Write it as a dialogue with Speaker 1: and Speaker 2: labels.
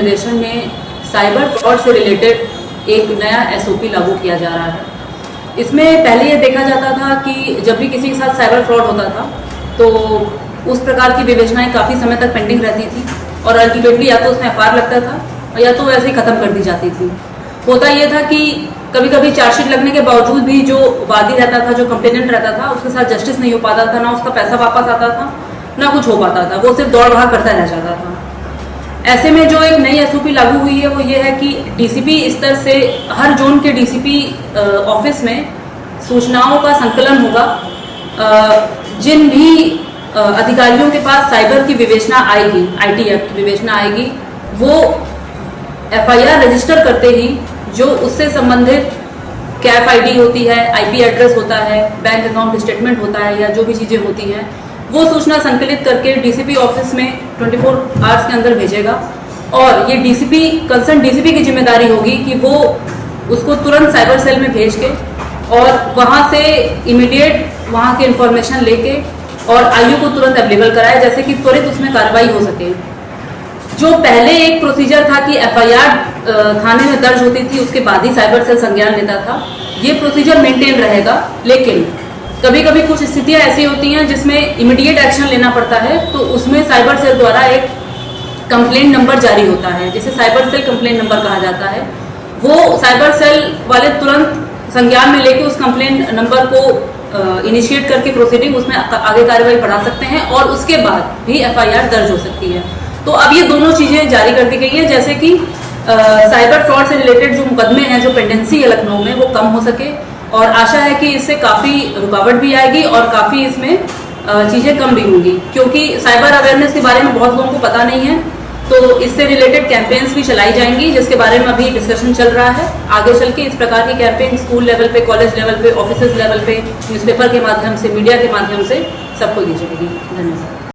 Speaker 1: निदेशन में cyber fraud से related एक नया एसओपी लागू किया जा रहा है। इसमें पहले ये देखा जाता था कि जब भी किसी के साथ साइबर फ्रॉड होता था तो उस प्रकार की विवेचनाएं काफ़ी समय तक पेंडिंग रहती थी और अल्टीमेटली या तो उसमें एफआईआर लगता था और या तो वैसे ही ख़त्म कर दी जाती थी। होता ये था कि कभी कभी चार्जशीट लगने के बावजूद भी जो वादी रहता था, जो कंप्लेनेंट रहता था, उसके साथ जस्टिस नहीं हो पाता था, ना उसका पैसा वापस आता था, ना कुछ हो पाता था, वो सिर्फ दौड़ भाग करता रह जाता था। ऐसे में जो एक नई एसओपी लागू हुई है वो ये है कि डीसीपी स्तर से हर जोन के डीसीपी ऑफिस में सूचनाओं का संकलन होगा। जिन भी अधिकारियों के पास साइबर की विवेचना आएगी, आईटी एक्ट की विवेचना आएगी, वो एफआईआर रजिस्टर करते ही जो उससे संबंधित कैफ आईडी होती है, आईपी एड्रेस होता है, बैंक अकाउंट स्टेटमेंट होता है या जो भी चीज़ें होती हैं, वो सूचना संकलित करके डीसीपी ऑफिस में 24 आवर्स के अंदर भेजेगा। और ये डीसीपी, कंसर्न डीसीपी की जिम्मेदारी होगी कि वो उसको तुरंत साइबर सेल में भेज के और वहाँ से इमीडिएट वहाँ की इंफॉर्मेशन लेके और आईयू को तुरंत अवेलेबल कराए, जैसे कि त्वरित उसमें कार्रवाई हो सके। जो पहले एक प्रोसीजर था कि एफआईआर थाने में दर्ज होती थी, उसके बाद ही साइबर सेल संज्ञान लेता था, ये प्रोसीजर मेंटेन रहेगा। लेकिन कभी कभी कुछ स्थितियां ऐसी होती हैं जिसमें इमीडिएट एक्शन लेना पड़ता है, तो उसमें साइबर सेल द्वारा एक कंप्लेंट नंबर जारी होता है, जिसे साइबर सेल कंप्लेंट नंबर कहा जाता है। वो साइबर सेल वाले तुरंत संज्ञान में लेके उस कंप्लेंट नंबर को इनिशिएट करके प्रोसीडिंग उसमें आगे कार्रवाई बढ़ा सकते हैं और उसके बाद भी एफआईआर दर्ज हो सकती है। तो अब ये दोनों चीजें जारी कर दी गई हैं, जैसे कि साइबर फ्रॉड से रिलेटेड जो मुकदमे हैं, जो पेंडेंसी है लखनऊ में, वो कम हो सके। और आशा है कि इससे काफ़ी रुकावट भी आएगी और काफ़ी इसमें चीज़ें कम भी होंगी, क्योंकि साइबर अवेयरनेस के बारे में बहुत लोगों को पता नहीं है। तो इससे रिलेटेड कैंपेन्स भी चलाई जाएंगी, जिसके बारे में अभी डिस्कशन चल रहा है। आगे चल के इस प्रकार की कैंपेन स्कूल लेवल पे, कॉलेज लेवल पे, ऑफिस लेवल पे, न्यूज़पेपर के माध्यम से, मीडिया के माध्यम से सबको दी जाएगी। धन्यवाद।